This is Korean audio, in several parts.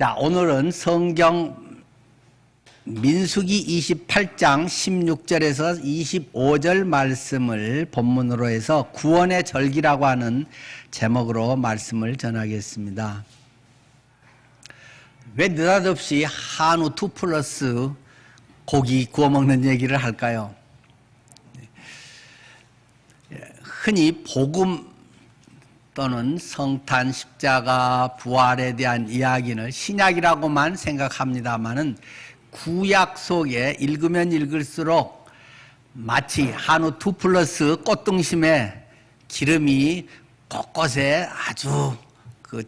자, 오늘은 성경 민수기 28장 16절에서 25절 말씀을 본문으로 해서 구원의 절기라고 하는 제목으로 말씀을 전하겠습니다. 왜 느닷없이 한우 2+ 고기 구워 먹는 얘기를 할까요? 흔히 복음 또는 성탄, 십자가, 부활에 대한 이야기는 신약이라고만 생각합니다마는 구약 속에 읽으면 읽을수록 마치 한우 2+ 꽃등심에 기름이 곳곳에 아주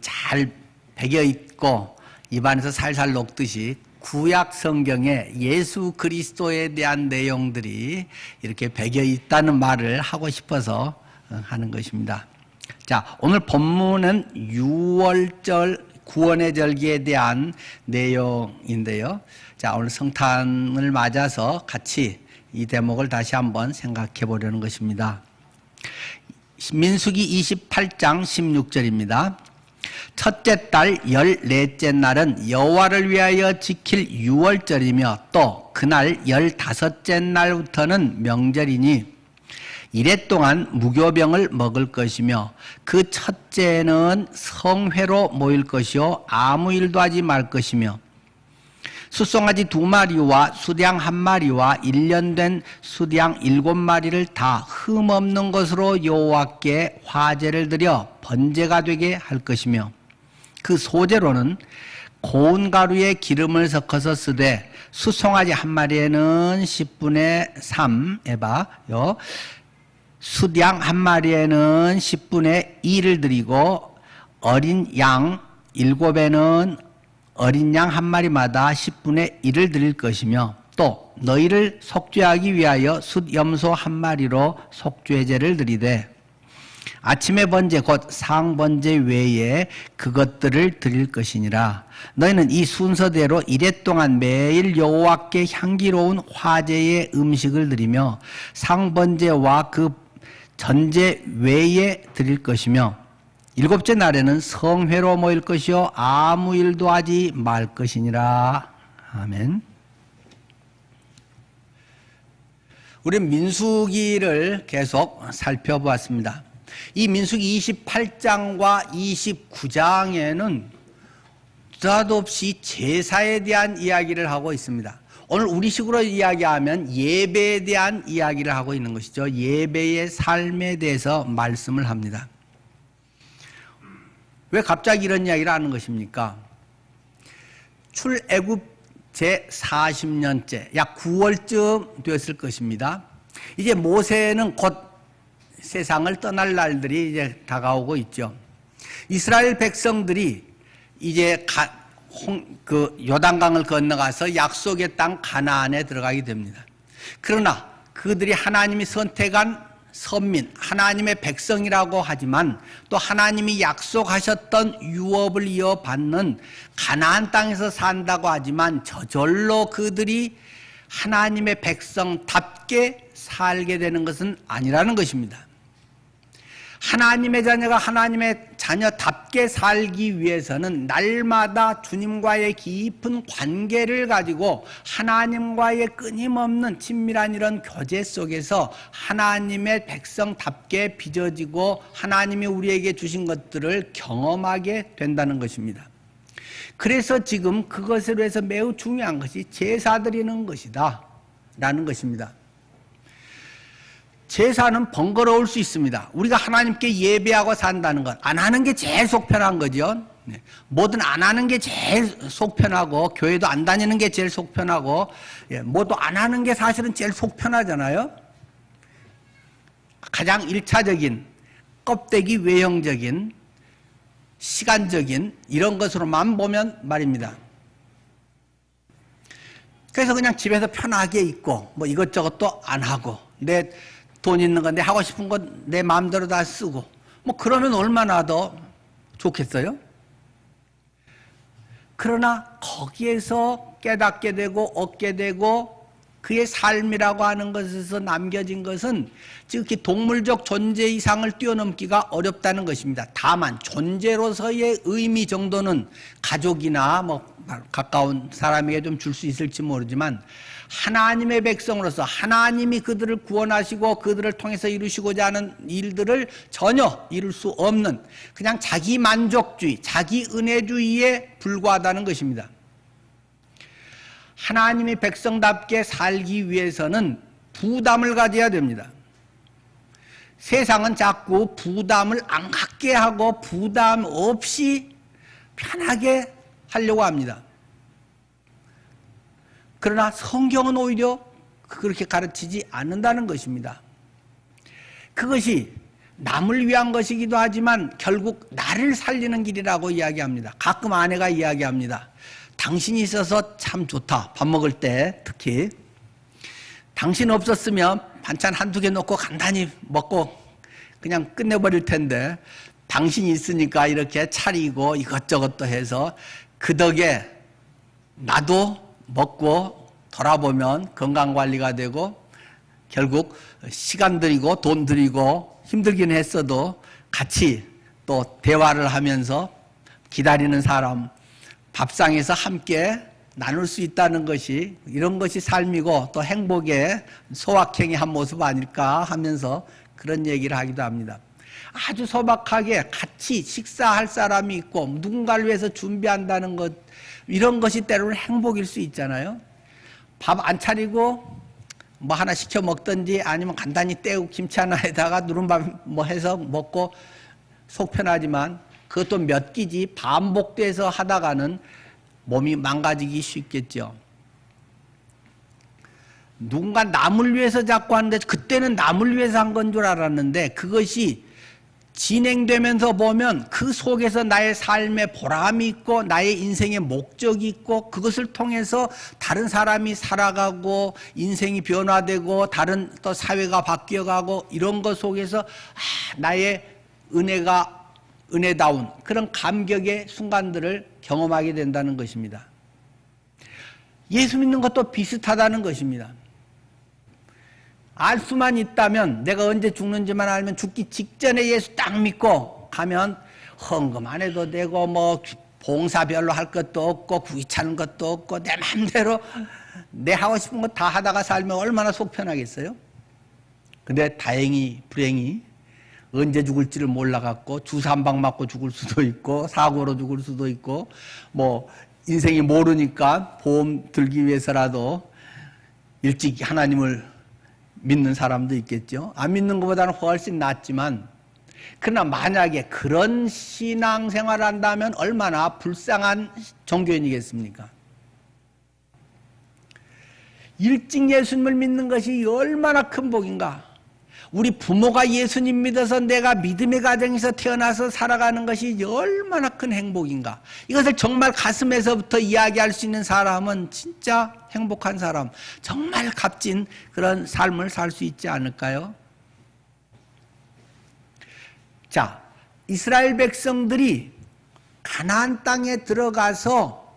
잘 배겨 있고 입안에서 살살 녹듯이 구약 성경에 예수 그리스도에 대한 내용들이 이렇게 배겨 있다는 말을 하고 싶어서 하는 것입니다. 자, 오늘 본문은 6월절 구원의 절기에 대한 내용인데요. 자, 오늘 성탄을 맞아서 같이 이 대목을 다시 한번 생각해 보려는 것입니다. 민수기 28장 16절입니다. 첫째 달 14째 날은 여호와를 위하여 지킬 6월절이며 또 그날 15째 날부터는 명절이니 이래 동안 무교병을 먹을 것이며 그 첫째는 성회로 모일 것이요 아무 일도 하지 말 것이며 숫송아지 2마리와 수량 1마리와 1년 된 수량 7마리를 다 흠없는 것으로 여호와께 화제를 드려 번제가 되게 할 것이며 그 소제로는 고운 가루에 기름을 섞어서 쓰되 숫송아지 1마리에는 10분의 3 에바요 수량 1마리에는 10분의 2를 드리고 어린 양 7에는 어린 양 1마리마다 10분의 1을 드릴 것이며 또 너희를 속죄하기 위하여 숫염소 1마리로 속죄제를 드리되 아침의 번제 곧 상번제 외에 그것들을 드릴 것이니라. 너희는 이 순서대로 이래 동안 매일 여호와께 향기로운 화제의 음식을 드리며 상번제와 그 전제 외에 드릴 것이며 7째 날에는 성회로 모일 것이요 아무 일도 하지 말 것이니라. 아멘. 우리 민수기를 계속 살펴보았습니다. 이 민수기 28장과 29장에는 느닷없이 제사에 대한 이야기를 하고 있습니다. 오늘 우리식으로 이야기하면 예배에 대한 이야기를 하고 있는 것이죠. 예배의 삶에 대해서 말씀을 합니다. 왜 갑자기 이런 이야기를 하는 것입니까? 출애굽 제40년째 약 9월쯤 되었을 것입니다. 이제 모세는 곧 세상을 떠날 날들이 이제 다가오고 있죠. 이스라엘 백성들이 이제 요단강을 건너가서 약속의 땅 가나안에 들어가게 됩니다. 그러나 그들이 하나님이 선택한 선민, 하나님의 백성이라고 하지만 또 하나님이 약속하셨던 유업을 이어받는 가나안 땅에서 산다고 하지만 저절로 그들이 하나님의 백성답게 살게 되는 것은 아니라는 것입니다. 하나님의 자녀가 하나님의 자녀답게 살기 위해서는 날마다 주님과의 깊은 관계를 가지고 하나님과의 끊임없는 친밀한 이런 교제 속에서 하나님의 백성답게 빚어지고 하나님이 우리에게 주신 것들을 경험하게 된다는 것입니다. 그래서 지금 그것으로 해서 매우 중요한 것이 제사 드리는 것이다 라는 것입니다. 제사는 번거로울 수 있습니다. 우리가 하나님께 예배하고 산다는 것, 안 하는 게 제일 속 편한 거죠. 뭐든 안 하는 게 제일 속 편하고 교회도 안 다니는 게 제일 속 편하고 뭐도 안 하는 게 사실은 제일 속 편하잖아요. 가장 1차적인 껍데기 외형적인 시간적인 이런 것으로만 보면 말입니다. 그래서 그냥 집에서 편하게 있고 뭐 이것저것도 안 하고 내 돈 있는 건데 하고 싶은 건 내 마음대로 다 쓰고 뭐 그러면 얼마나 더 좋겠어요? 그러나 거기에서 깨닫게 되고 얻게 되고 그의 삶이라고 하는 것에서 남겨진 것은 즉히 동물적 존재 이상을 뛰어넘기가 어렵다는 것입니다. 다만 존재로서의 의미 정도는 가족이나 뭐 가까운 사람에게 좀 줄 수 있을지 모르지만 하나님의 백성으로서 하나님이 그들을 구원하시고 그들을 통해서 이루시고자 하는 일들을 전혀 이룰 수 없는 그냥 자기 만족주의, 자기 은혜주의에 불과하다는 것입니다. 하나님의 백성답게 살기 위해서는 부담을 가져야 됩니다. 세상은 자꾸 부담을 안 갖게 하고 부담 없이 편하게 하려고 합니다. 그러나 성경은 오히려 그렇게 가르치지 않는다는 것입니다. 그것이 남을 위한 것이기도 하지만 결국 나를 살리는 길이라고 이야기합니다. 가끔 아내가 이야기합니다. 당신이 있어서 참 좋다. 밥 먹을 때 특히. 당신 없었으면 반찬 한두 개 넣고 간단히 먹고 그냥 끝내버릴 텐데 당신이 있으니까 이렇게 차리고 이것저것도 해서 그 덕에 나도 먹고 돌아보면 건강관리가 되고 결국 시간 들이고 돈 들이고 힘들긴 했어도 같이 또 대화를 하면서 기다리는 사람 밥상에서 함께 나눌 수 있다는 것이 이런 것이 삶이고 또 행복의 소확행의 한 모습 아닐까 하면서 그런 얘기를 하기도 합니다. 아주 소박하게 같이 식사할 사람이 있고 누군가를 위해서 준비한다는 것 이런 것이 때로는 행복일 수 있잖아요. 밥 안 차리고 뭐 하나 시켜 먹든지 아니면 간단히 떼고 김치 하나에다가 누른밥 뭐 해서 먹고 속 편하지만 그것도 몇 끼지 반복돼서 하다가는 몸이 망가지기 쉽겠죠. 누군가 남을 위해서 자꾸 하는데 그때는 남을 위해서 한 건 줄 알았는데 그것이 진행되면서 보면 그 속에서 나의 삶의 보람이 있고 나의 인생의 목적이 있고 그것을 통해서 다른 사람이 살아가고 인생이 변화되고 다른 또 사회가 바뀌어가고 이런 것 속에서 나의 은혜다운 그런 감격의 순간들을 경험하게 된다는 것입니다. 예수 믿는 것도 비슷하다는 것입니다. 알 수만 있다면 내가 언제 죽는지만 알면 죽기 직전에 예수 딱 믿고 가면 헌금 안 해도 되고 뭐 봉사 별로 할 것도 없고 귀찮은 것도 없고 내 맘대로 내 하고 싶은 거 다 하다가 살면 얼마나 속 편하겠어요? 근데 다행히 불행히 언제 죽을지를 몰라갖고 주사 한 방 맞고 죽을 수도 있고 사고로 죽을 수도 있고 뭐 인생이 모르니까 보험 들기 위해서라도 일찍 하나님을 믿는 사람도 있겠죠. 안 믿는 것보다는 훨씬 낫지만 그러나 만약에 그런 신앙생활을 한다면 얼마나 불쌍한 종교인이겠습니까? 일찍 예수님을 믿는 것이 얼마나 큰 복인가. 우리 부모가 예수님 믿어서 내가 믿음의 가정에서 태어나서 살아가는 것이 얼마나 큰 행복인가. 이것을 정말 가슴에서부터 이야기할 수 있는 사람은 진짜 행복한 사람, 정말 값진 그런 삶을 살 수 있지 않을까요? 자, 이스라엘 백성들이 가나안 땅에 들어가서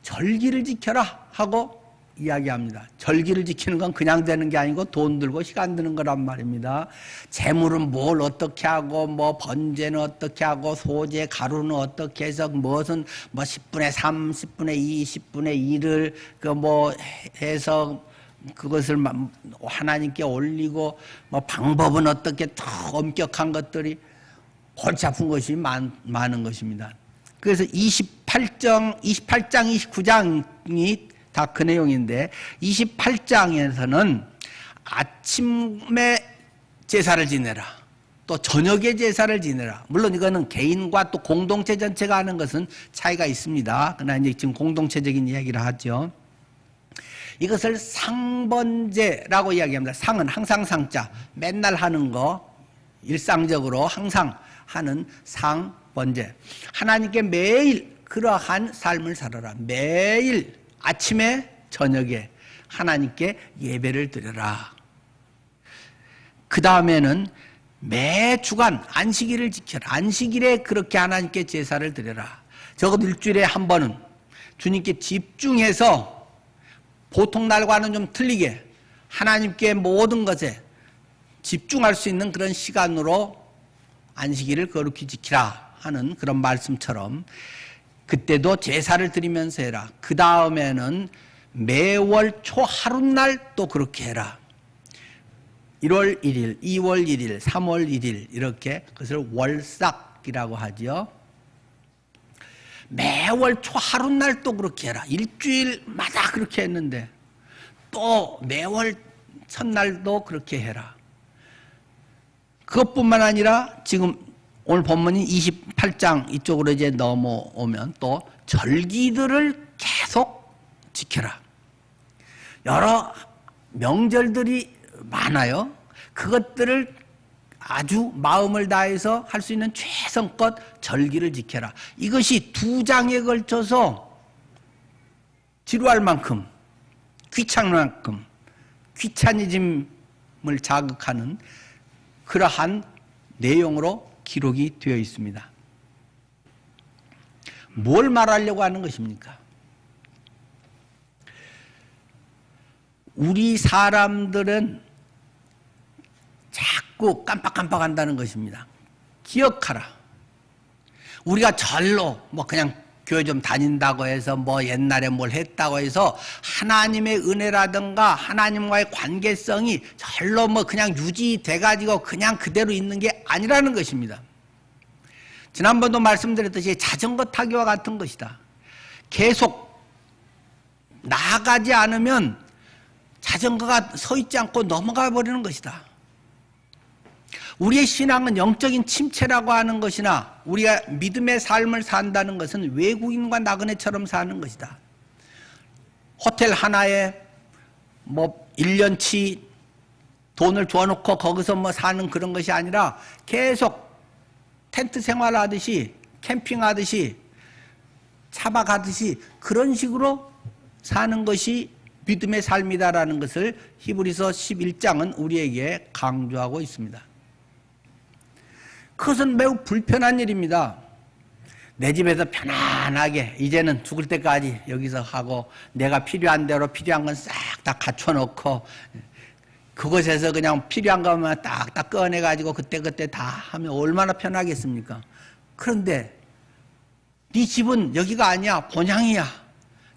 절기를 지켜라 하고 이야기합니다. 절기를 지키는 건 그냥 되는 게 아니고 돈 들고 시간 드는 거란 말입니다. 재물은 뭘 어떻게 하고 뭐 번제는 어떻게 하고 소재 가루는 어떻게 해서 무엇은 뭐 10분의 3, 10분의 2, 10분의 1을 그 뭐 해서 그것을 하나님께 올리고 뭐 방법은 어떻게 더 엄격한 것들이 골치 아픈 것이 많은 것입니다. 그래서 28장, 29장이 다 그 내용인데 28장에서는 아침에 제사를 지내라. 또 저녁에 제사를 지내라. 물론 이거는 개인과 또 공동체 전체가 하는 것은 차이가 있습니다. 그러나 이제 지금 공동체적인 이야기를 하죠. 이것을 상번제라고 이야기합니다. 상은 항상 상자. 맨날 하는 거 일상적으로 항상 하는 상번제. 하나님께 매일 그러한 삶을 살아라. 매일 아침에 저녁에 하나님께 예배를 드려라. 그 다음에는 매 주간 안식일을 지켜라. 안식일에 그렇게 하나님께 제사를 드려라. 적어도 일주일에 한 번은 주님께 집중해서 보통 날과는 좀 틀리게 하나님께 모든 것에 집중할 수 있는 그런 시간으로 안식일을 거룩히 지키라 하는 그런 말씀처럼 그때도 제사를 드리면서 해라. 그 다음에는 매월 초 하룻날 또 그렇게 해라. 1월 1일, 2월 1일, 3월 1일 이렇게 그것을 월삭이라고 하죠. 매월 초 하룻날 또 그렇게 해라. 일주일마다 그렇게 했는데 또 매월 첫날도 그렇게 해라. 그것뿐만 아니라 지금 오늘 본문인 28장 이쪽으로 이제 넘어오면 또 절기들을 계속 지켜라. 여러 명절들이 많아요. 그것들을 아주 마음을 다해서 할 수 있는 최선껏 절기를 지켜라. 이것이 2장에 걸쳐서 지루할 만큼 귀찮을 만큼 귀차니즘을 자극하는 그러한 내용으로 기록이 되어 있습니다. 뭘 말하려고 하는 것입니까? 우리 사람들은 자꾸 깜빡깜빡한다는 것입니다. 기억하라. 우리가 절로 그냥 교회 좀 다닌다고 해서 옛날에 뭘 했다고 해서 하나님의 은혜라든가 하나님과의 관계성이 절로 그냥 유지돼가지고 그냥 그대로 있는 게 아니라는 것입니다. 지난번도 말씀드렸듯이 자전거 타기와 같은 것이다. 계속 나아가지 않으면 자전거가 서 있지 않고 넘어가 버리는 것이다. 우리의 신앙은 영적인 침체라고 하는 것이나 우리가 믿음의 삶을 산다는 것은 외국인과 나그네처럼 사는 것이다. 호텔 하나에 1년치 돈을 줘놓고 거기서 사는 그런 것이 아니라 계속 텐트 생활하듯이 캠핑하듯이 차박하듯이 그런 식으로 사는 것이 믿음의 삶이다라는 것을 히브리서 11장은 우리에게 강조하고 있습니다. 그것은 매우 불편한 일입니다. 내 집에서 편안하게 이제는 죽을 때까지 여기서 하고 내가 필요한 대로 필요한 건 싹 다 갖춰놓고 그곳에서 그냥 필요한 것만 딱딱 꺼내가지고 그때그때 다 하면 얼마나 편하겠습니까? 그런데 네 집은 여기가 아니야. 본향이야.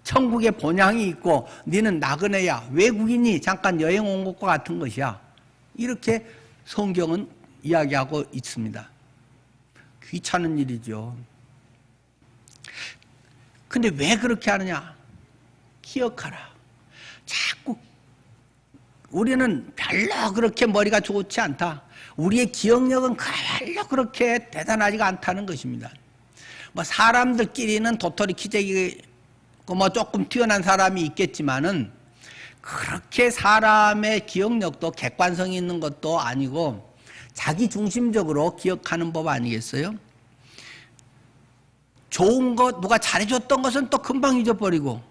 천국에 본향이 있고 너는 나그네야. 외국인이 잠깐 여행 온 것과 같은 것이야. 이렇게 성경은 이야기하고 있습니다. 귀찮은 일이죠. 근데 왜 그렇게 하느냐? 기억하라. 자꾸 우리는 별로 그렇게 머리가 좋지 않다. 우리의 기억력은 별로 그렇게 대단하지가 않다는 것입니다. 사람들끼리는 도토리 키재기 조금 뛰어난 사람이 있겠지만은 그렇게 사람의 기억력도 객관성이 있는 것도 아니고 자기 중심적으로 기억하는 법 아니겠어요? 좋은 것, 누가 잘해줬던 것은 또 금방 잊어버리고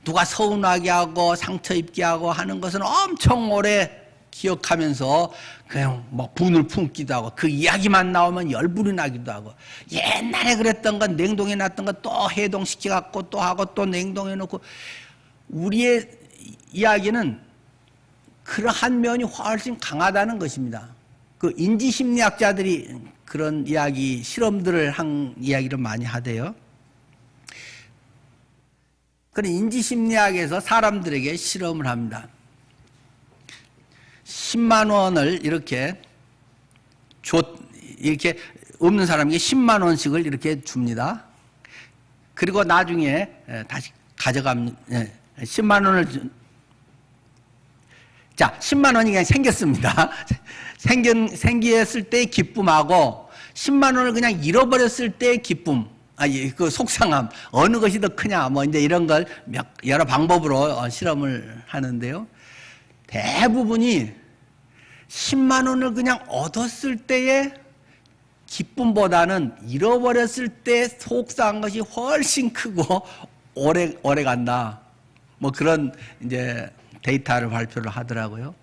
누가 서운하게 하고 상처 입게 하고 하는 것은 엄청 오래 기억하면서 그냥 분을 품기도 하고 그 이야기만 나오면 열불이 나기도 하고 옛날에 그랬던 건 냉동해 놨던 거 또 해동시켜 갖고 또 하고 또 냉동해 놓고 우리의 이야기는 그러한 면이 훨씬 강하다는 것입니다. 그 인지심리학자들이 그런 이야기 실험들을 한 이야기를 많이 하대요. 그런 인지심리학에서 사람들에게 실험을 합니다. 10만 원을 이렇게 없는 사람에게 10만 원씩을 이렇게 줍니다. 그리고 나중에 다시 가져갑니다. 10만 원을 자, 10만 원이 그냥 생겼습니다. 생겼을 때의 기쁨하고 10만 원을 그냥 잃어버렸을 때의 기쁨, 그 속상함, 어느 것이 더 크냐, 이제 이런 걸 여러 방법으로 실험을 하는데요. 대부분이 10만 원을 그냥 얻었을 때의 기쁨보다는 잃어버렸을 때 속상한 것이 훨씬 크고 오래 간다. 그런 이제 데이터를 발표를 하더라고요.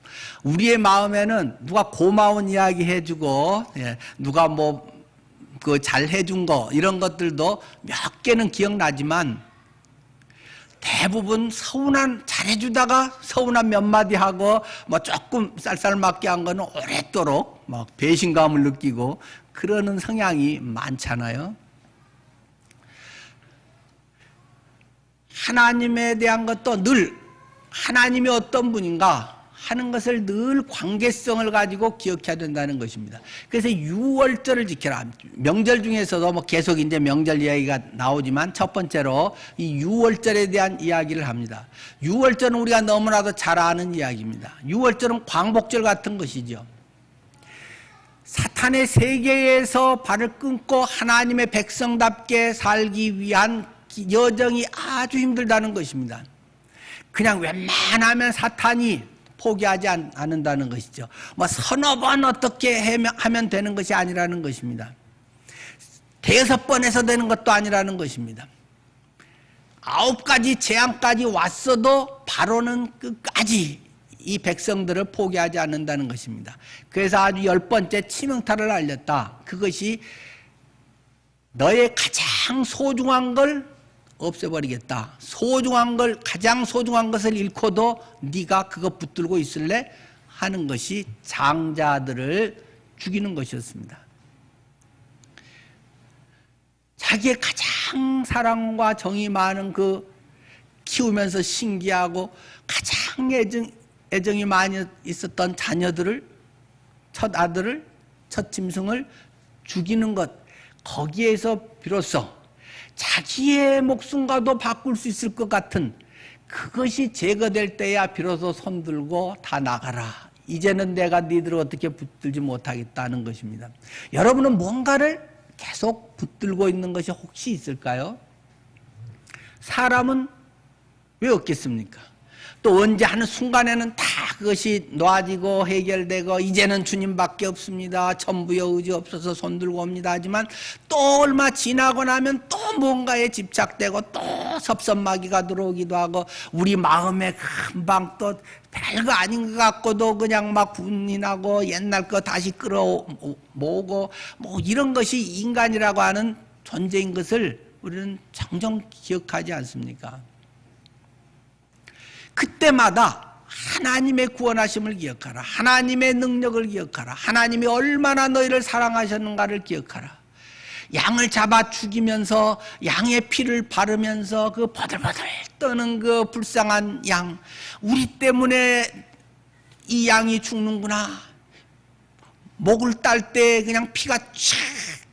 우리의 마음에는 누가 고마운 이야기 해주고, 누가 그 잘 해준 거, 이런 것들도 몇 개는 기억나지만, 대부분 잘해주다가 서운한 몇 마디 하고 뭐 조금 쌀쌀맞게 한 거는 오랫도록 막 배신감을 느끼고 그러는 성향이 많잖아요. 하나님에 대한 것도 늘 하나님이 어떤 분인가 하는 것을 늘 관계성을 가지고 기억해야 된다는 것입니다. 그래서 유월절을 지켜라. 명절 중에서도 뭐 계속 이제 명절 이야기가 나오지만 첫 번째로 이 유월절에 대한 이야기를 합니다. 유월절은 우리가 너무나도 잘 아는 이야기입니다. 유월절은 광복절 같은 것이죠. 사탄의 세계에서 발을 끊고 하나님의 백성답게 살기 위한 여정이 아주 힘들다는 것입니다. 그냥 웬만하면 사탄이 포기하지 않는다는 것이죠. 뭐 서너 번 어떻게 하면 되는 것이 아니라는 것입니다. 5번 해서 되는 것도 아니라는 것입니다. 9가지 재앙까지 왔어도 바로는 끝까지 이 백성들을 포기하지 않는다는 것입니다. 그래서 아주 10번째 치명타를 알렸다. 그것이 너의 가장 소중한 걸 없애버리겠다. 가장 소중한 것을 잃고도 네가 그거 붙들고 있을래? 하는 것이 장자들을 죽이는 것이었습니다. 자기의 가장 사랑과 정이 많은 그 키우면서 신기하고 가장 애정이 많이 있었던 자녀들을, 첫 아들을, 첫 짐승을 죽이는 것, 거기에서 비로소 자기의 목숨과도 바꿀 수 있을 것 같은 그것이 제거될 때야 비로소 손들고 다 나가라. 이제는 내가 니들을 어떻게 붙들지 못하겠다는 것입니다. 여러분은 뭔가를 계속 붙들고 있는 것이 혹시 있을까요? 사람은 왜 없겠습니까? 또 언제 하는 순간에는 다 그것이 놓아지고 해결되고 이제는 주님밖에 없습니다. 천부의 의지 없어서 손들고 옵니다. 하지만 또 얼마 지나고 나면 또 뭔가에 집착되고 또 섭섭마귀가 들어오기도 하고 우리 마음에 금방 또 별거 아닌 것 같고도 그냥 막 분이 나고 옛날 거 다시 끌어모으고 뭐 이런 것이 인간이라고 하는 존재인 것을 우리는 종종 기억하지 않습니까? 그때마다 하나님의 구원하심을 기억하라. 하나님의 능력을 기억하라. 하나님이 얼마나 너희를 사랑하셨는가를 기억하라. 양을 잡아 죽이면서 양의 피를 바르면서 그 버들버들 떠는 그 불쌍한 양, 우리 때문에 이 양이 죽는구나. 목을 딸 때 그냥 피가 촥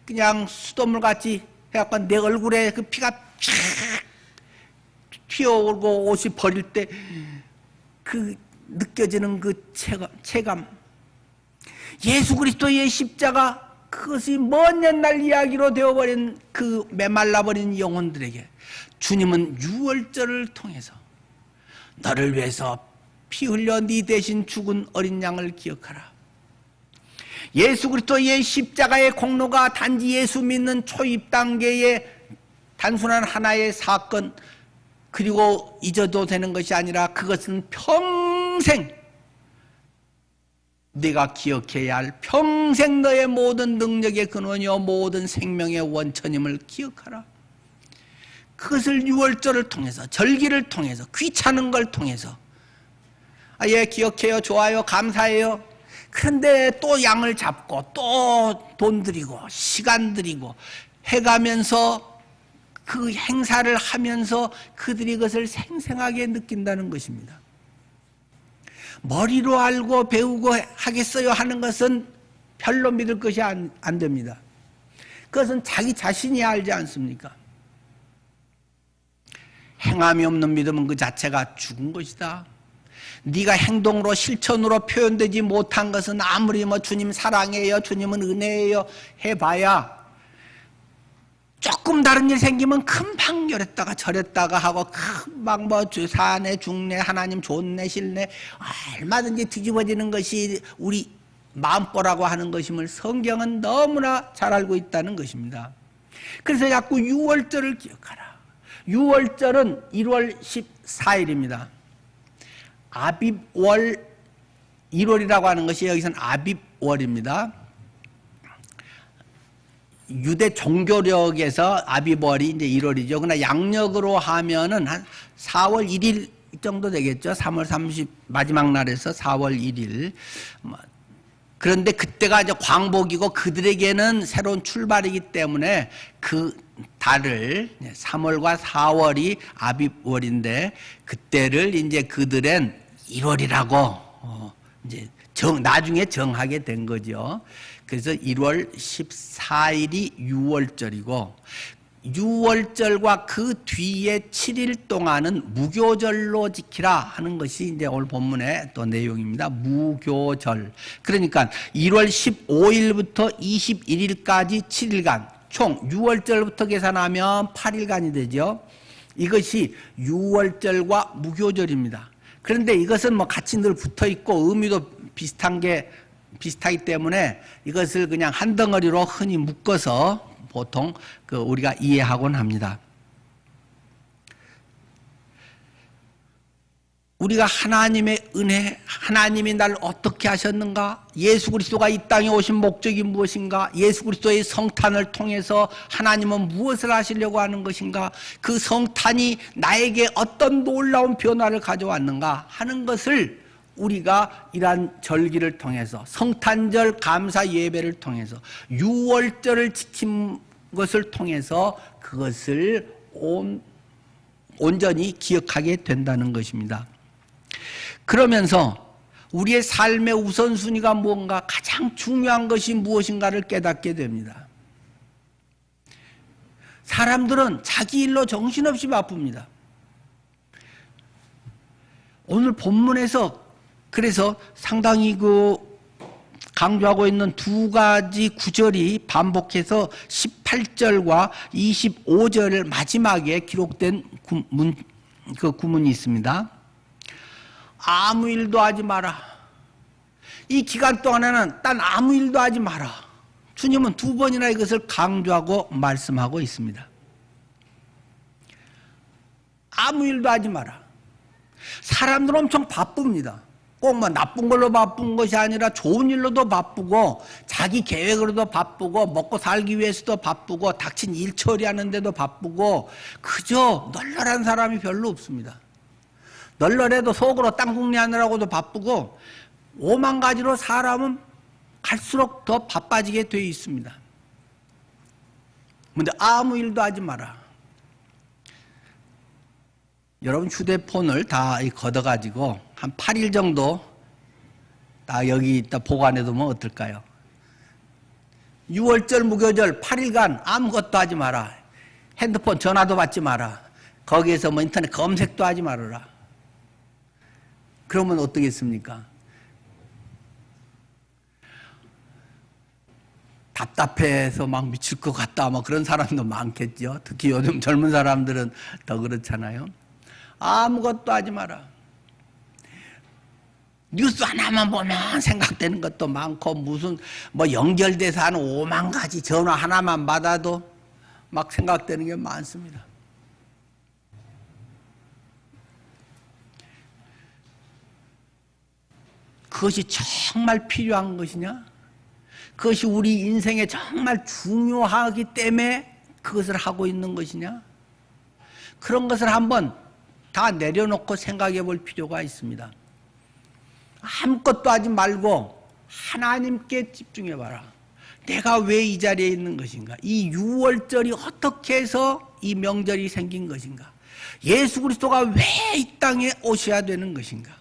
그냥 수돗물같이 해갖고 내 얼굴에 그 피가 촥 튀어오르고 옷이 버릴 때 그 느껴지는 그 체감, 예수 그리스도의 십자가, 그것이 먼 옛날 이야기로 되어버린 그 메말라버린 영혼들에게 주님은 유월절을 통해서 너를 위해서 피 흘려 네 대신 죽은 어린 양을 기억하라. 예수 그리스도의 십자가의 공로가 단지 예수 믿는 초입 단계의 단순한 하나의 사건 그리고 잊어도 되는 것이 아니라 그것은 평생 네가 기억해야 할, 평생 너의 모든 능력의 근원이요 모든 생명의 원천임을 기억하라. 그것을 유월절을 통해서, 절기를 통해서, 귀찮은 걸 통해서, 예 기억해요, 좋아요, 감사해요. 그런데 또 양을 잡고 또 돈 들이고 시간 들이고 해가면서 그 행사를 하면서 그들이 그것을 생생하게 느낀다는 것입니다. 머리로 알고 배우고 하겠어요 하는 것은 별로 믿을 것이 안 됩니다. 그것은 자기 자신이 알지 않습니까? 행함이 없는 믿음은 그 자체가 죽은 것이다. 네가 행동으로 실천으로 표현되지 못한 것은 아무리 뭐 주님 사랑해요, 주님은 은혜예요 해봐야 조금 다른 일 생기면 금방 이랬다가 저랬다가 하고 금방 뭐 사네 죽네 하나님 좋네 싫네 얼마든지 뒤집어지는 것이 우리 마음보라고 하는 것임을 성경은 너무나 잘 알고 있다는 것입니다. 그래서 자꾸 유월절을 기억하라. 유월절은 1월 14일입니다. 아빕월 1월이라고 하는 것이 여기서는 아빕월입니다. 유대 종교력에서 아비벌이 이제 1월이죠. 그러나 양력으로 하면은 한 4월 1일 정도 되겠죠. 3월 30 마지막 날에서 4월 1일. 그런데 그때가 이제 광복이고 그들에게는 새로운 출발이기 때문에 그 달을 3월과 4월이 아비월인데 그때를 이제 그들은 1월이라고 이제 나중에 정하게 된 거죠. 그래서 1월 14일이 6월절이고 6월절과 그 뒤에 7일 동안은 무교절로 지키라 하는 것이 이제 오늘 본문의 또 내용입니다. 무교절. 그러니까 1월 15일부터 21일까지 7일간 총 6월절부터 계산하면 8일간이 되죠. 이것이 6월절과 무교절입니다. 그런데 이것은 뭐 같이 늘 붙어 있고 의미도 비슷하기 때문에 이것을 그냥 한 덩어리로 흔히 묶어서 보통 우리가 이해하곤 합니다. 우리가 하나님의 은혜, 하나님이 나를 어떻게 하셨는가? 예수 그리스도가 이 땅에 오신 목적이 무엇인가? 예수 그리스도의 성탄을 통해서 하나님은 무엇을 하시려고 하는 것인가? 그 성탄이 나에게 어떤 놀라운 변화를 가져왔는가 하는 것을 우리가 이러한 절기를 통해서 성탄절 감사 예배를 통해서 6월절을 지킨 것을 통해서 그것을 온전히 기억하게 된다는 것입니다. 그러면서 우리의 삶의 우선순위가 뭔가 가장 중요한 것이 무엇인가를 깨닫게 됩니다. 사람들은 자기 일로 정신없이 바쁩니다. 오늘 본문에서 그래서 상당히 강조하고 있는 두 가지 구절이 반복해서 18절과 25절 마지막에 기록된 구문이 있습니다. 아무 일도 하지 마라. 이 기간 동안에는 딴 아무 일도 하지 마라. 주님은 두 번이나 이것을 강조하고 말씀하고 있습니다. 아무 일도 하지 마라. 사람들은 엄청 바쁩니다. 꼭 뭐 나쁜 걸로 바쁜 것이 아니라 좋은 일로도 바쁘고 자기 계획으로도 바쁘고 먹고 살기 위해서도 바쁘고 닥친 일 처리하는 데도 바쁘고 그저 널널한 사람이 별로 없습니다. 널널해도 속으로 땅궁리하느라고도 바쁘고 오만 가지로 사람은 갈수록 더 바빠지게 되어 있습니다. 그런데 아무 일도 하지 마라. 여러분 휴대폰을 다 걷어가지고 한 8일 정도 다 여기 있다 보관해 두면 어떨까요? 6월절 무교절 8일간 아무것도 하지 마라. 핸드폰 전화도 받지 마라. 거기에서 뭐 인터넷 검색도 하지 말아라. 그러면 어떻겠습니까? 답답해서 막 미칠 것 같다 뭐 그런 사람도 많겠죠. 특히 요즘 젊은 사람들은 더 그렇잖아요. 아무것도 하지 마라. 뉴스 하나만 보면 생각되는 것도 많고 무슨 뭐 연결돼서 한 5만 가지 전화 하나만 받아도 막 생각되는 게 많습니다. 그것이 정말 필요한 것이냐? 그것이 우리 인생에 정말 중요하기 때문에 그것을 하고 있는 것이냐? 그런 것을 한번 다 내려놓고 생각해 볼 필요가 있습니다. 아무것도 하지 말고 하나님께 집중해 봐라. 내가 왜 이 자리에 있는 것인가? 이 6월절이 어떻게 해서 이 명절이 생긴 것인가? 예수 그리스도가 왜 이 땅에 오셔야 되는 것인가?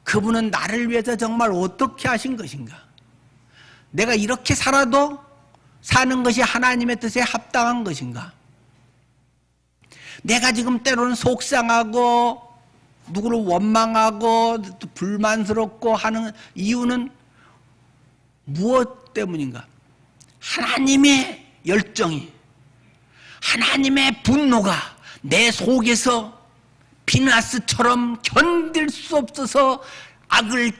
그분은 나를 위해서 정말 어떻게 하신 것인가? 내가 이렇게 살아도 사는 것이 하나님의 뜻에 합당한 것인가? 내가 지금 때로는 속상하고 누구를 원망하고 불만스럽고 하는 이유는 무엇 때문인가? 하나님의 열정이, 하나님의 분노가 내 속에서 비나스처럼 견딜 수 없어서 악을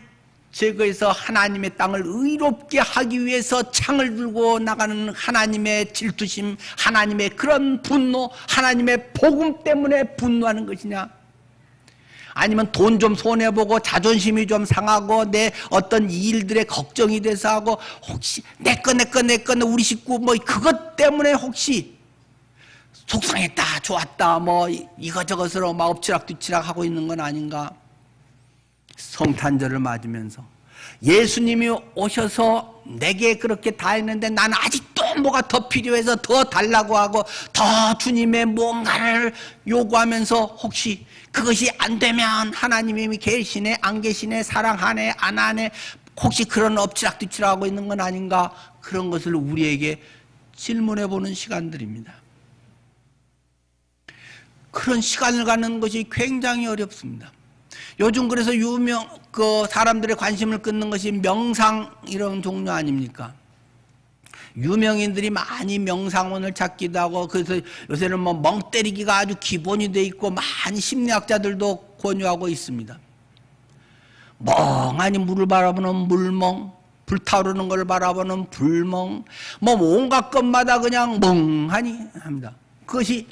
제거해서 하나님의 땅을 의롭게 하기 위해서 창을 들고 나가는 하나님의 질투심, 하나님의 그런 분노, 하나님의 복음 때문에 분노하는 것이냐? 아니면 돈 좀 손해보고 자존심이 좀 상하고 내 어떤 일들에 걱정이 돼서 하고 혹시 내 거 우리 식구 뭐 그것 때문에 혹시 속상했다 좋았다 뭐 이거저것으로 막 엎치락뒤치락 하고 있는 건 아닌가. 성탄절을 맞으면서 예수님이 오셔서 내게 그렇게 다 했는데 나는 아직도 뭐가 더 필요해서 더 달라고 하고 더 주님의 뭔가를 요구하면서 혹시 그것이 안 되면 하나님이 계시네 안 계시네 사랑하네 안 하네 혹시 그런 엎치락뒤치락하고 있는 건 아닌가. 그런 것을 우리에게 질문해 보는 시간들입니다. 그런 시간을 갖는 것이 굉장히 어렵습니다. 요즘 그래서 사람들의 관심을 끊는 것이 명상 이런 종류 아닙니까? 유명인들이 많이 명상원을 찾기도 하고 그래서 요새는 뭐 멍 때리기가 아주 기본이 돼 있고 많이 심리학자들도 권유하고 있습니다. 멍하니 물을 바라보는 물멍, 불타오르는 걸 바라보는 불멍, 뭐 온갖 것마다 그냥 멍하니 합니다. 그것이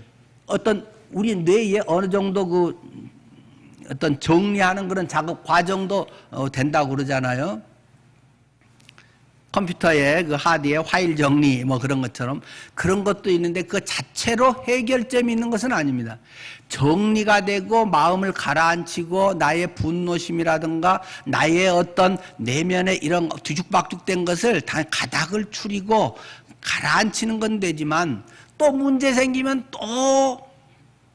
어떤 우리 뇌에 어느 정도 어떤 정리하는 그런 작업 과정도 된다고 그러잖아요. 컴퓨터에 그 하드에 파일 정리 뭐 그런 것처럼 그런 것도 있는데 그 자체로 해결점이 있는 것은 아닙니다. 정리가 되고 마음을 가라앉히고 나의 분노심이라든가 나의 어떤 내면의 이런 뒤죽박죽된 것을 다 가닥을 추리고 가라앉히는 건 되지만 또 문제 생기면 또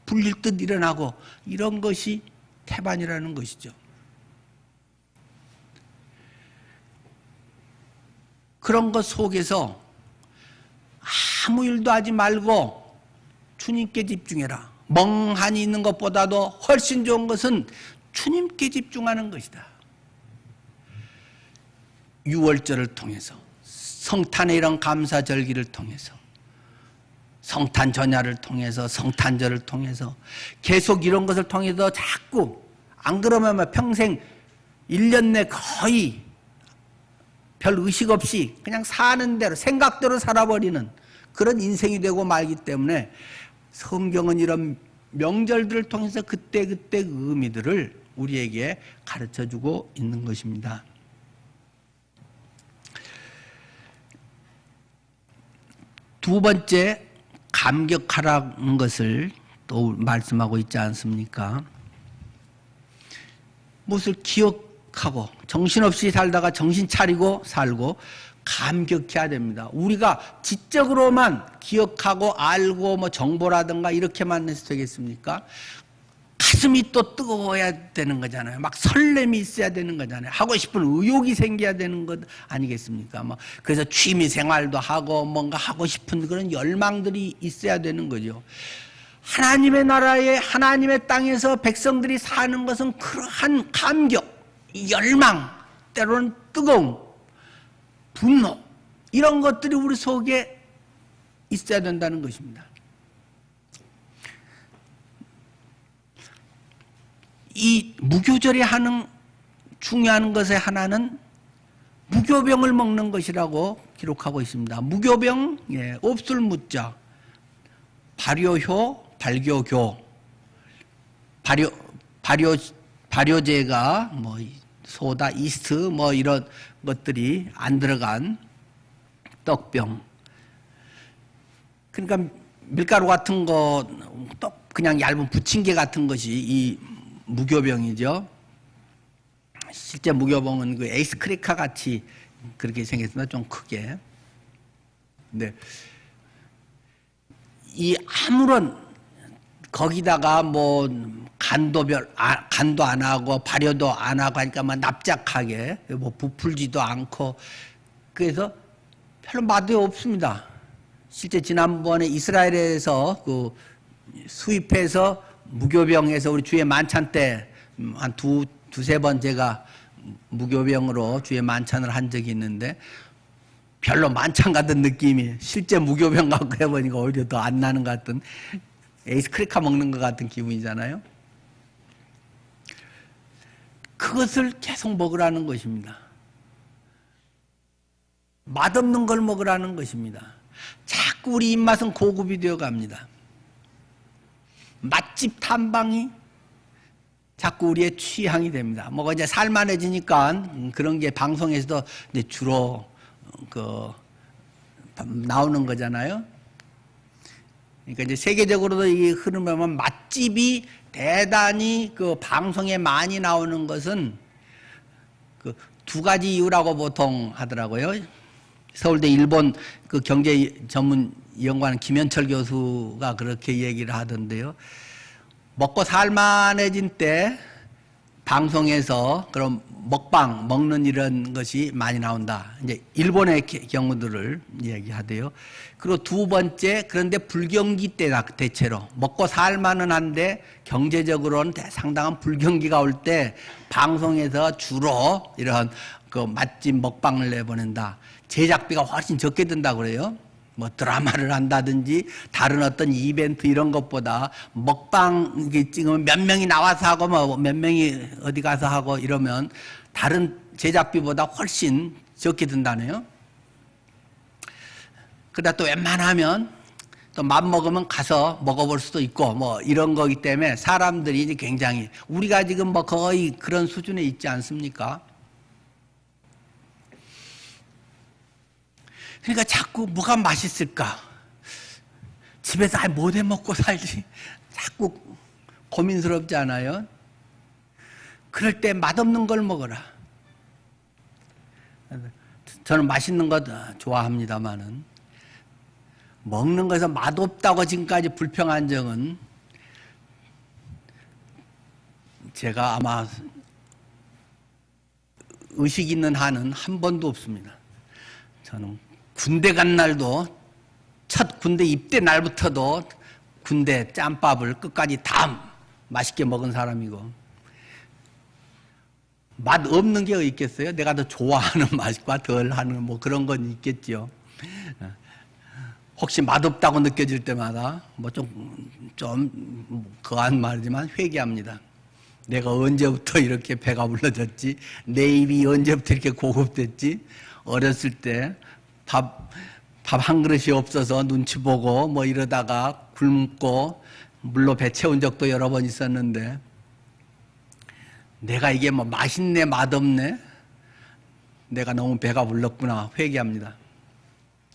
불릴 듯 일어나고 이런 것이 태반이라는 것이죠. 그런 것 속에서 아무 일도 하지 말고 주님께 집중해라. 멍하니 있는 것보다도 훨씬 좋은 것은 주님께 집중하는 것이다. 유월절을 통해서 성탄의 이런 감사절기를 통해서 성탄 전야를 통해서 성탄절을 통해서 계속 이런 것을 통해서 자꾸 안 그러면 평생 1년 내 거의 별 의식 없이 그냥 사는 대로 생각대로 살아버리는 그런 인생이 되고 말기 때문에 성경은 이런 명절들을 통해서 그때그때 그 의미들을 우리에게 가르쳐주고 있는 것입니다. 두 번째 감격하라는 것을 또 말씀하고 있지 않습니까? 무엇을 기억하고 정신없이 살다가 정신 차리고 살고 감격해야 됩니다. 우리가 지적으로만 기억하고 알고 뭐 정보라든가 이렇게만 해서 되겠습니까? 가슴이 또 뜨거워야 되는 거잖아요. 막 설렘이 있어야 되는 거잖아요. 하고 싶은 의욕이 생겨야 되는 것 아니겠습니까? 뭐 그래서 취미 생활도 하고 뭔가 하고 싶은 그런 열망들이 있어야 되는 거죠. 하나님의 나라에 하나님의 땅에서 백성들이 사는 것은 그러한 감격, 열망, 때로는 뜨거움, 분노 이런 것들이 우리 속에 있어야 된다는 것입니다. 이 무교절에 하는 중요한 것의 하나는 무교병을 먹는 것이라고 기록하고 있습니다. 무교병, 없을 무자, 발효효, 발교교, 발효제가 뭐 소다, 이스트 뭐 이런 것들이 안 들어간 떡병. 그러니까 밀가루 같은 거, 떡 그냥 얇은 부침개 같은 것이 이 무교병이죠. 실제 무교병은 그 에이스 크래커 같이 그렇게 생겼습니다. 좀 크게. 근데 이 아무런 거기다가 뭐 간도 안 하고 발효도 안 하고 하니까 막 납작하게 뭐 부풀지도 않고 그래서 별로 맛이 없습니다. 실제 지난번에 이스라엘에서 그 수입해서 무교병에서 우리 주의 만찬 때 한 두세 번 제가 무교병으로 주의 만찬을 한 적이 있는데 별로 만찬 같은 느낌이 실제 무교병 갖고 해보니까 오히려 더 안 나는 것 같은 에이스 크래커 먹는 것 같은 기분이잖아요. 그것을 계속 먹으라는 것입니다. 맛없는 걸 먹으라는 것입니다. 자꾸 우리 입맛은 고급이 되어 갑니다. 맛집 탐방이 자꾸 우리의 취향이 됩니다. 뭐 이제 살만해지니까 그런 게 방송에서도 이제 주로 나오는 거잖아요. 그러니까 이제 세계적으로도 이 흐름을 보면 맛집이 대단히 방송에 많이 나오는 것은 두 가지 이유라고 보통 하더라고요. 서울대 일본 경제 전문 연구하는 김현철 교수가 그렇게 얘기를 하던데요. 먹고 살만해진 때 방송에서 그런 먹방, 먹는 이런 것이 많이 나온다. 이제 일본의 경우들을 얘기하대요. 그리고 두 번째, 그런데 불경기 때다, 대체로. 먹고 살만은 한데 경제적으로는 상당한 불경기가 올 때 방송에서 주로 이런 맛집 먹방을 내보낸다. 제작비가 훨씬 적게 든다고 그래요. 뭐 드라마를 한다든지 다른 어떤 이벤트 이런 것보다 먹방 찍으면 몇 명이 나와서 하고 뭐 몇 명이 어디 가서 하고 이러면 다른 제작비보다 훨씬 적게 든다네요. 그러다 또 웬만하면 또 맘먹으면 가서 먹어볼 수도 있고 뭐 이런 거기 때문에 사람들이 이제 굉장히 우리가 지금 뭐 거의 그런 수준에 있지 않습니까? 그러니까 자꾸 뭐가 맛있을까? 집에서 못 해 먹고 살지. 자꾸 고민스럽지 않아요? 그럴 때 맛없는 걸 먹어라. 저는 맛있는 거 좋아합니다만은 먹는 것에서 맛없다고 지금까지 불평한 적은 제가 아마 의식 있는 한은 한 번도 없습니다. 저는 군대 간 날도 첫 군대 입대 날부터도 군대 짬밥을 끝까지 다 맛있게 먹은 사람이고 맛 없는 게 있겠어요? 내가 더 좋아하는 맛과 덜 하는 뭐 그런 건 있겠죠. 혹시 맛없다고 느껴질 때마다 뭐 좀 거한 말이지만 회개합니다. 내가 언제부터 이렇게 배가 불러졌지? 내 입이 언제부터 이렇게 고급됐지? 어렸을 때 밥 한 그릇이 없어서 눈치 보고 뭐 이러다가 굶고 물로 배 채운 적도 여러 번 있었는데 내가 이게 뭐 맛있네 맛없네 내가 너무 배가 불렀구나 회개합니다.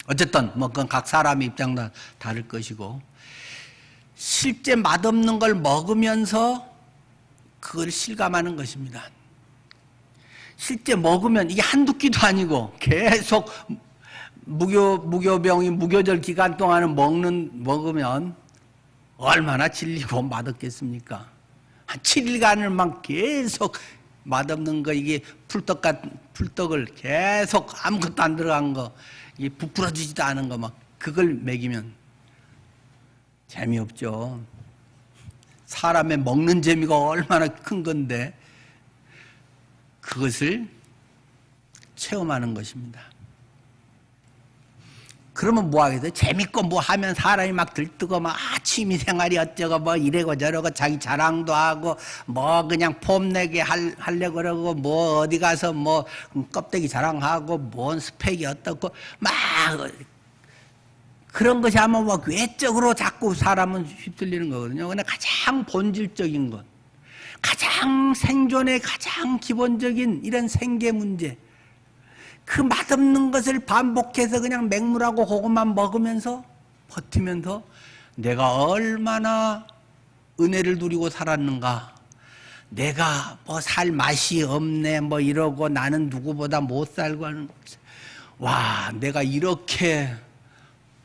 어쨌든 뭐 그건 각 사람의 입장도 다를 것이고 실제 맛없는 걸 먹으면서 그걸 실감하는 것입니다. 실제 먹으면 이게 한두 끼도 아니고 계속 무교병이 무교절 기간 동안은 먹으면 얼마나 질리고 맛없겠습니까? 한 7일간을 막 계속 맛없는 거 이게 풀떡을 계속 아무것도 안 들어간 거 이게 부풀어지지도 않은 거 막 그걸 먹이면 재미없죠. 사람의 먹는 재미가 얼마나 큰 건데 그것을 체험하는 것입니다. 그러면 뭐 하겠어요? 재밌고 뭐 하면 사람이 막 들뜨고 막 취미생활이 어쩌고 뭐 이래고 저러고 자기 자랑도 하고 뭐 그냥 폼내게 하려고 그러고 뭐 어디 가서 뭐 껍데기 자랑하고 뭔 스펙이 어떻고 막 그런 것이 아마 뭐 외적으로 자꾸 사람은 휩쓸리는 거거든요. 근데 가장 본질적인 것, 가장 생존의 가장 기본적인 이런 생계 문제, 그 맛없는 것을 반복해서 그냥 맹물하고 그것만 먹으면서 버티면서 내가 얼마나 은혜를 누리고 살았는가, 내가 뭐 살 맛이 없네 뭐 이러고 나는 누구보다 못 살고 하는, 와 내가 이렇게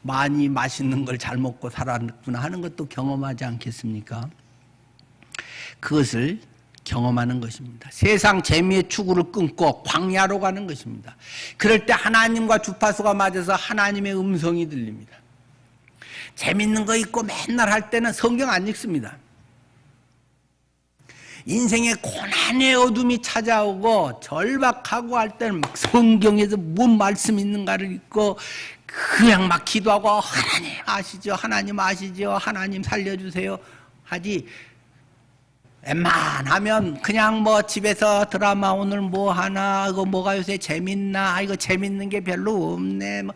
많이 맛있는 걸 잘 먹고 살았구나 하는 것도 경험하지 않겠습니까? 그것을 경험하는 것입니다. 세상 재미의 추구를 끊고 광야로 가는 것입니다. 그럴 때 하나님과 주파수가 맞아서 하나님의 음성이 들립니다. 재밌는 거 있고 맨날 할 때는 성경 안 읽습니다. 인생의 고난의 어둠이 찾아오고 절박하고 할 때는 막 성경에서 뭔 말씀 있는가를 읽고 그냥 막 기도하고 하나님 아시죠? 하나님 아시죠? 하나님 살려주세요 하지. 웬만하면 그냥 뭐 집에서 드라마 오늘 뭐 하나, 이거 뭐가 요새 재밌나, 이거 재밌는 게 별로 없네, 뭐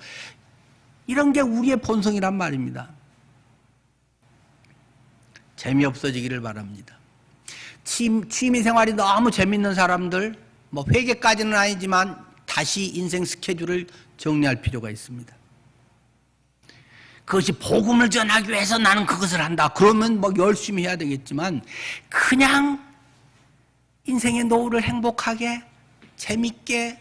이런 게 우리의 본성이란 말입니다. 재미없어지기를 바랍니다. 취미 생활이 너무 재밌는 사람들, 뭐 회계까지는 아니지만 다시 인생 스케줄을 정리할 필요가 있습니다. 그것이 복음을 전하기 위해서 나는 그것을 한다. 그러면 뭐 열심히 해야 되겠지만 그냥 인생의 노후를 행복하게 재밌게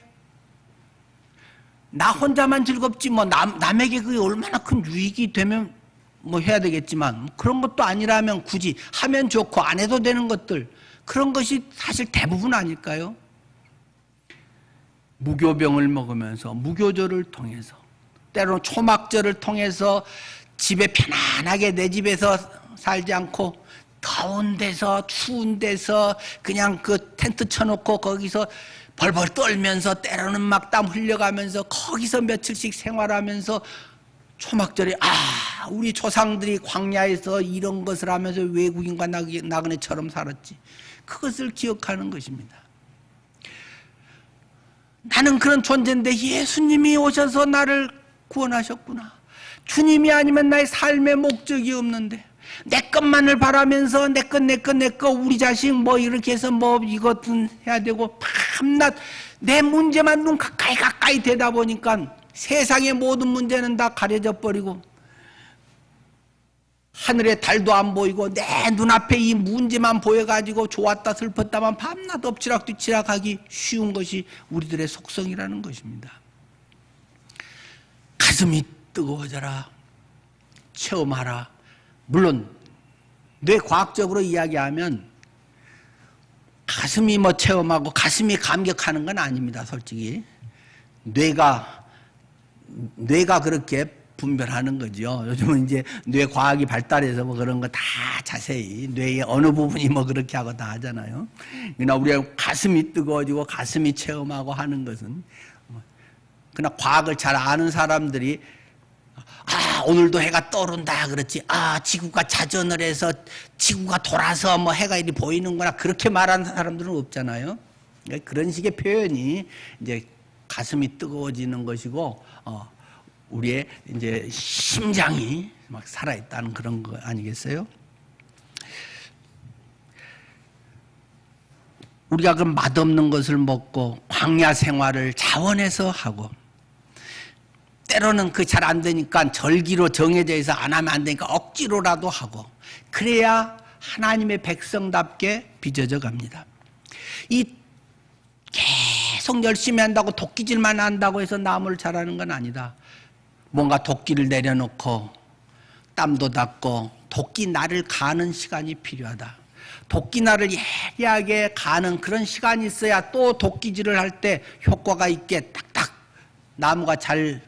나 혼자만 즐겁지 뭐 남에게 그게 얼마나 큰 유익이 되면 뭐 해야 되겠지만 그런 것도 아니라면 굳이 하면 좋고 안 해도 되는 것들 그런 것이 사실 대부분 아닐까요? 무교병을 먹으면서 무교절을 통해서 때로는 초막절을 통해서 집에 편안하게 내 집에서 살지 않고 더운 데서 추운 데서 그냥 그 텐트 쳐놓고 거기서 벌벌 떨면서 때로는 막 땀 흘려가면서 거기서 며칠씩 생활하면서 초막절에 우리 조상들이 광야에서 이런 것을 하면서 외국인과 나그네처럼 살았지. 그것을 기억하는 것입니다. 나는 그런 존재인데 예수님이 오셔서 나를 구원하셨구나. 주님이 아니면 나의 삶의 목적이 없는데 내 것만을 바라면서 내 것 우리 자식 뭐 이렇게 해서 뭐 이것은 해야 되고 밤낮 내 문제만 눈 가까이 되다 보니까 세상의 모든 문제는 다 가려져 버리고 하늘에 달도 안 보이고 내 눈앞에 이 문제만 보여가지고 좋았다 슬펐다만 밤낮 엎치락뒤치락하기 쉬운 것이 우리들의 속성이라는 것입니다. 가슴이 뜨거워져라. 체험하라. 물론 뇌과학적으로 이야기하면 가슴이 뭐 체험하고 가슴이 감격하는 건 아닙니다. 솔직히 뇌가 그렇게 분별하는 거죠. 요즘은 이제 뇌과학이 발달해서 뭐 그런 거 다 자세히 뇌의 어느 부분이 뭐 그렇게 하고 다 하잖아요. 그러나 우리가 가슴이 뜨거워지고 가슴이 체험하고 하는 것은 그러나 과학을 잘 아는 사람들이 오늘도 해가 떠오른다 그렇지. 지구가 자전을 해서 지구가 돌아서 뭐 해가 이리 보이는구나 그렇게 말하는 사람들은 없잖아요. 그런 식의 표현이 이제 가슴이 뜨거워지는 것이고 우리의 이제 심장이 막 살아있다는 그런 거 아니겠어요? 우리가 그 맛없는 것을 먹고 광야 생활을 자원해서 하고 때로는 그 잘 안 되니까 절기로 정해져 있어 안 하면 안 되니까 억지로라도 하고 그래야 하나님의 백성답게 빚어져 갑니다. 이 계속 열심히 한다고 도끼질만 한다고 해서 나무를 자라는 건 아니다. 뭔가 도끼를 내려놓고 땀도 닦고 도끼날을 가는 시간이 필요하다. 도끼날을 예리하게 가는 그런 시간이 있어야 또 도끼질을 할 때 효과가 있게 딱딱 나무가 잘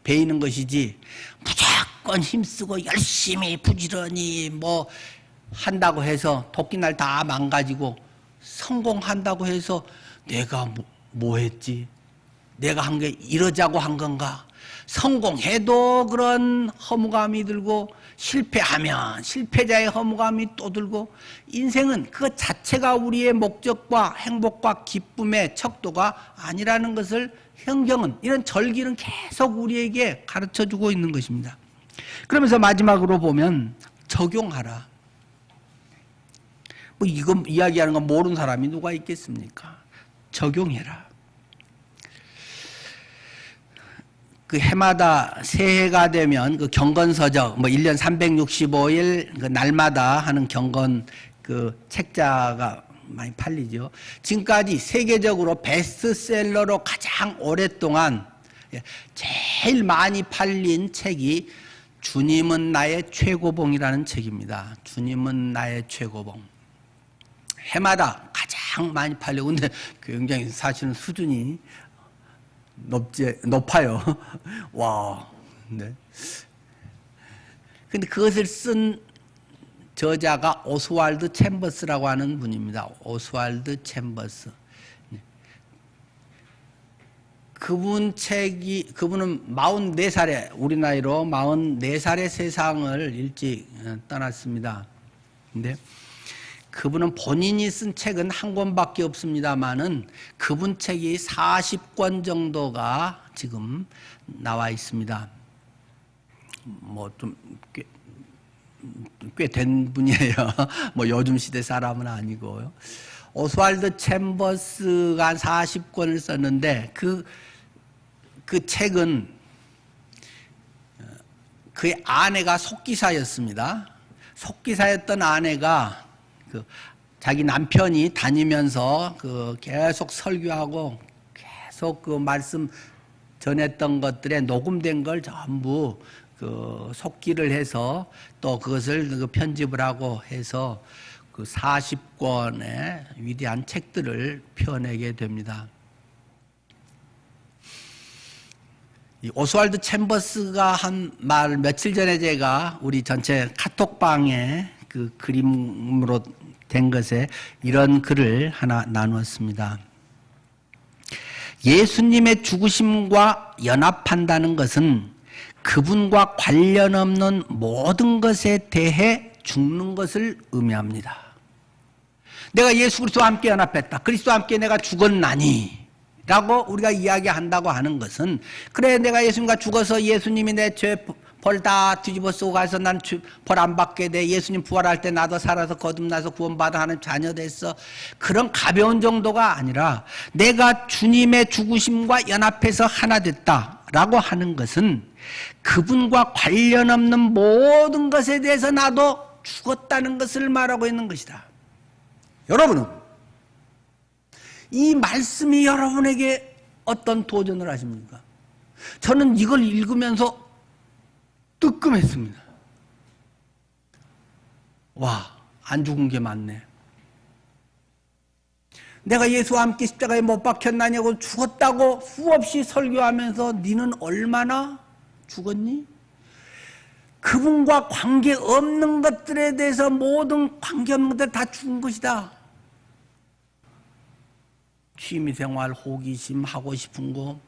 베이는 것이지 무조건 힘쓰고 열심히 부지런히 뭐 한다고 해서 도끼날 다 망가지고 성공한다고 해서 내가 뭐 했지? 내가 한 게 이러자고 한 건가? 성공해도 그런 허무감이 들고 실패하면 실패자의 허무감이 또 들고 인생은 그 자체가 우리의 목적과 행복과 기쁨의 척도가 아니라는 것을 성경은 이런 절기는 계속 우리에게 가르쳐주고 있는 것입니다. 그러면서 마지막으로 보면 적용하라. 뭐 이거 이야기하는 거 모르는 사람이 누가 있겠습니까? 적용해라. 그 해마다 새해가 되면 그 경건서적 뭐 1년 365일 그 날마다 하는 경건 그 책자가 많이 팔리죠. 지금까지 세계적으로 베스트셀러로 가장 오랫동안 제일 많이 팔린 책이 주님은 나의 최고봉이라는 책입니다. 주님은 나의 최고봉. 해마다 가장 많이 팔리고 근데 굉장히 사실은 수준이 높아요. 와, 네. 근데 그것을 쓴 저자가 오스왈드 챔버스라고 하는 분입니다. 오스왈드 챔버스. 그분은 44살에, 우리 나이로 44살에 세상을 일찍 떠났습니다. 근데 그분은 본인이 쓴 책은 한 권밖에 없습니다만은 그분 책이 40권 정도가 지금 나와 있습니다. 뭐 좀 꽤 된 분이에요. 뭐 요즘 시대 사람은 아니고요. 오스왈드 챔버스가 한 40권을 썼는데 그 책은 그의 아내가 속기사였습니다. 속기사였던 아내가 자기 남편이 다니면서 계속 설교하고 계속 그 말씀 전했던 것들에 녹음된 걸 전부 속기를 해서 또 그것을 편집을 하고 해서 40권의 위대한 책들을 펴내게 됩니다. 이 오스왈드 챔버스가 한 말 며칠 전에 제가 우리 전체 카톡방에 그 그림으로 된 것에 이런 글을 하나 나누었습니다. 예수님의 죽으심과 연합한다는 것은 그분과 관련 없는 모든 것에 대해 죽는 것을 의미합니다. 내가 예수 그리스도와 함께 연합했다. 그리스도와 함께 내가 죽었나니 라고 우리가 이야기한다고 하는 것은 그래 내가 예수님과 죽어서 예수님이 내 죄 벌 다 뒤집어 쓰고 가서 난 벌 안 받게 돼. 예수님 부활할 때 나도 살아서 거듭나서 구원받아 하는 자녀 됐어. 그런 가벼운 정도가 아니라 내가 주님의 죽으심과 연합해서 하나 됐다라고 하는 것은 그분과 관련 없는 모든 것에 대해서 나도 죽었다는 것을 말하고 있는 것이다. 여러분은 이 말씀이 여러분에게 어떤 도전을 하십니까? 저는 이걸 읽으면서 뜨끔했습니다. 와, 안 죽은 게 맞네. 내가 예수와 함께 십자가에 못 박혔나냐고 죽었다고 수없이 설교하면서 너는 얼마나 죽었니? 그분과 관계없는 것들에 대해서 모든 관계없는 것들 다 죽은 것이다. 취미생활, 호기심, 하고 싶은 거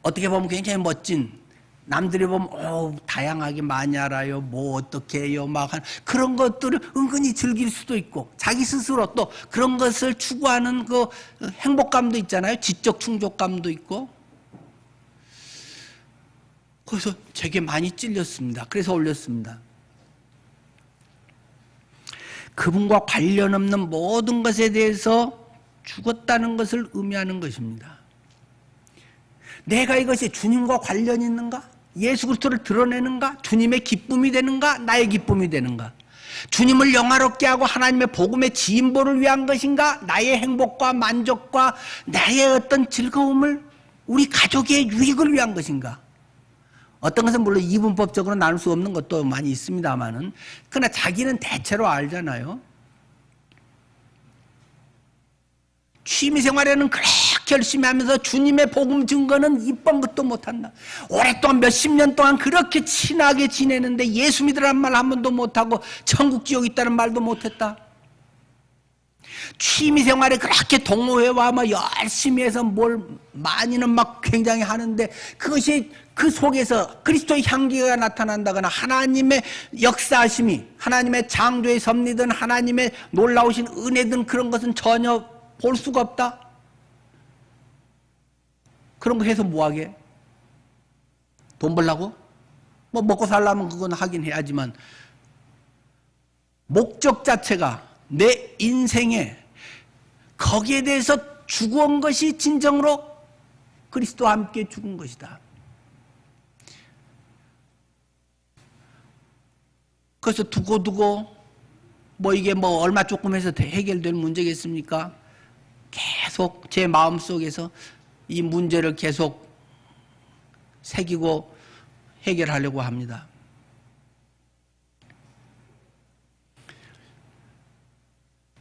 어떻게 보면 굉장히 멋진 남들이 보면 다양하게 많이 알아요. 뭐 어떻게 해요. 막 그런 것들을 은근히 즐길 수도 있고 자기 스스로 또 그런 것을 추구하는 그 행복감도 있잖아요. 지적 충족감도 있고. 그래서 제게 많이 찔렸습니다. 그래서 올렸습니다. 그분과 관련 없는 모든 것에 대해서 죽었다는 것을 의미하는 것입니다. 내가 이것이 주님과 관련이 있는가? 예수 그리스도를 드러내는가? 주님의 기쁨이 되는가? 나의 기쁨이 되는가? 주님을 영화롭게 하고 하나님의 복음의 진보를 위한 것인가? 나의 행복과 만족과 나의 어떤 즐거움을 우리 가족의 유익을 위한 것인가? 어떤 것은 물론 이분법적으로 나눌 수 없는 것도 많이 있습니다만은 그러나 자기는 대체로 알잖아요. 취미생활에는 그렇게 열심히 하면서 주님의 복음 증거는 이쁜 것도 못한다. 오랫동안 몇십 년 동안 그렇게 친하게 지내는데 예수 믿으라는 말 한 번도 못하고 천국 지옥 있다는 말도 못했다. 취미생활에 그렇게 동호회와 뭐 열심히 해서 뭘 많이는 막 굉장히 하는데 그것이 그 속에서 그리스도의 향기가 나타난다거나 하나님의 역사하심이 하나님의 창조의 섭리든 하나님의 놀라우신 은혜든 그런 것은 전혀 볼 수가 없다. 그런 거 해서 뭐하게? 돈 벌라고? 뭐 먹고 살려면 그건 하긴 해야지만 목적 자체가 내 인생에 거기에 대해서 죽은 것이 진정으로 그리스도와 함께 죽은 것이다. 그래서 두고두고 뭐 이게 뭐 얼마 조금 해서 해결될 문제겠습니까? 계속 제 마음속에서 이 문제를 계속 새기고 해결하려고 합니다.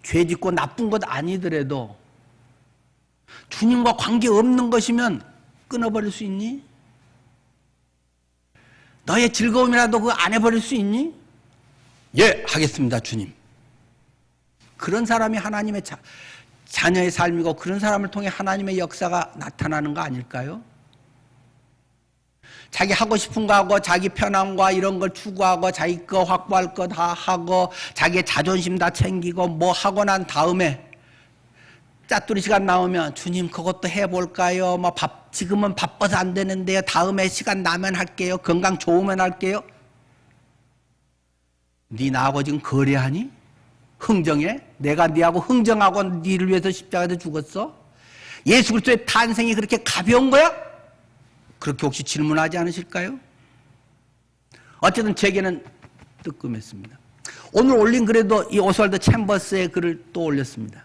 죄 짓고 나쁜 것 아니더라도 주님과 관계없는 것이면 끊어버릴 수 있니? 너의 즐거움이라도 그거 안 해버릴 수 있니? 예, 하겠습니다, 주님. 그런 사람이 하나님의 자녀의 삶이고 그런 사람을 통해 하나님의 역사가 나타나는 거 아닐까요? 자기 하고 싶은 거 하고 자기 편함과 이런 걸 추구하고 자기 거 확보할 거 다 하고 자기의 자존심 다 챙기고 뭐 하고 난 다음에 짜투리 시간 나오면 주님 그것도 해볼까요? 뭐 지금은 바빠서 안 되는데요. 다음에 시간 나면 할게요. 건강 좋으면 할게요. 네 나하고 지금 거래하니? 흥정해? 내가 네하고 흥정하고 네를 위해서 십자가에서 죽었어? 예수 그리스도의 탄생이 그렇게 가벼운 거야? 그렇게 혹시 질문하지 않으실까요? 어쨌든 제게는 뜨끔했습니다. 오늘 올린 글에도 이 오스왈드 챔버스의 글을 또 올렸습니다.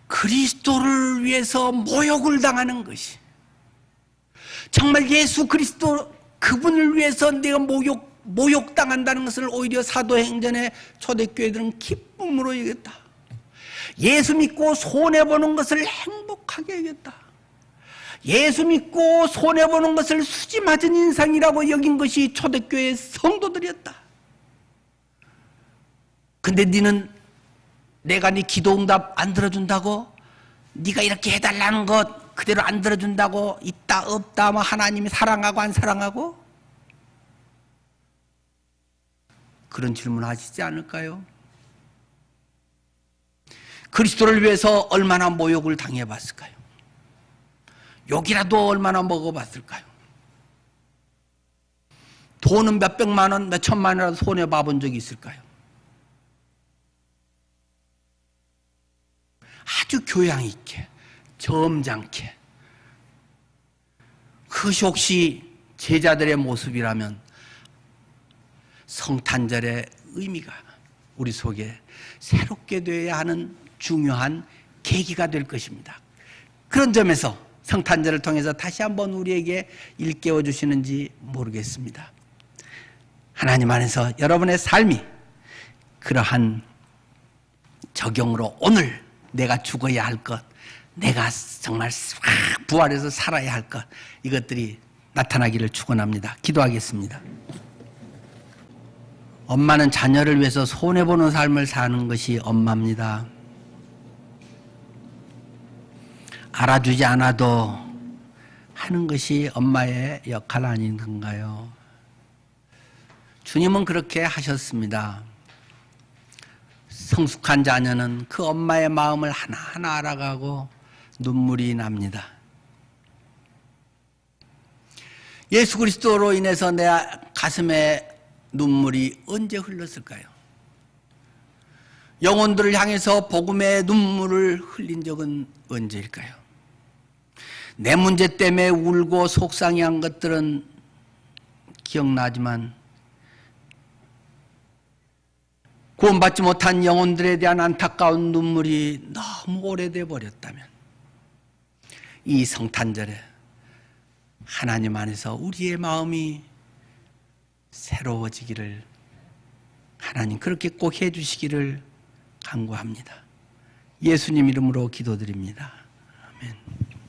그리스도를 위해서 모욕을 당하는 것이, 정말 예수 그리스도 그분을 위해서 내가 모욕당한다는 것을 오히려 사도행전의 초대교회들은 기쁨으로 여겼다. 예수 믿고 손해보는 것을 행복하게 여겼다. 예수 믿고 손해보는 것을 수지 맞은 인상이라고 여긴 것이 초대교회의 성도들이었다. 근데 너는 내가 네 기도 응답 안 들어준다고? 네가 이렇게 해달라는 것 그대로 안 들어준다고? 있다 없다 뭐 하나님이 사랑하고 안 사랑하고? 그런 질문 하시지 않을까요? 그리스도를 위해서 얼마나 모욕을 당해봤을까요? 욕이라도 얼마나 먹어봤을까요? 돈은 몇백만 원, 몇천만 원이라도 손해봐본 적이 있을까요? 아주 교양 있게, 점잖게. 그것이 혹시 제자들의 모습이라면 성탄절의 의미가 우리 속에 새롭게 되어야 하는 중요한 계기가 될 것입니다. 그런 점에서 성탄절을 통해서 다시 한번 우리에게 일깨워 주시는지 모르겠습니다. 하나님 안에서 여러분의 삶이 그러한 적용으로 오늘 내가 죽어야 할 것, 내가 정말 부활해서 살아야 할 것, 이것들이 나타나기를 축원합니다. 기도하겠습니다. 엄마는 자녀를 위해서 손해보는 삶을 사는 것이 엄마입니다. 알아주지 않아도 하는 것이 엄마의 역할 아닌가요? 주님은 그렇게 하셨습니다. 성숙한 자녀는 그 엄마의 마음을 하나하나 알아가고 눈물이 납니다. 예수 그리스도로 인해서 내 가슴에 눈물이 언제 흘렀을까요? 영혼들을 향해서 복음의 눈물을 흘린 적은 언제일까요? 내 문제 때문에 울고 속상해한 것들은 기억나지만 구원받지 못한 영혼들에 대한 안타까운 눈물이 너무 오래돼 버렸다면 이 성탄절에 하나님 안에서 우리의 마음이 새로워지기를 하나님 그렇게 꼭 해주시기를 간구합니다. 예수님 이름으로 기도드립니다. 아멘.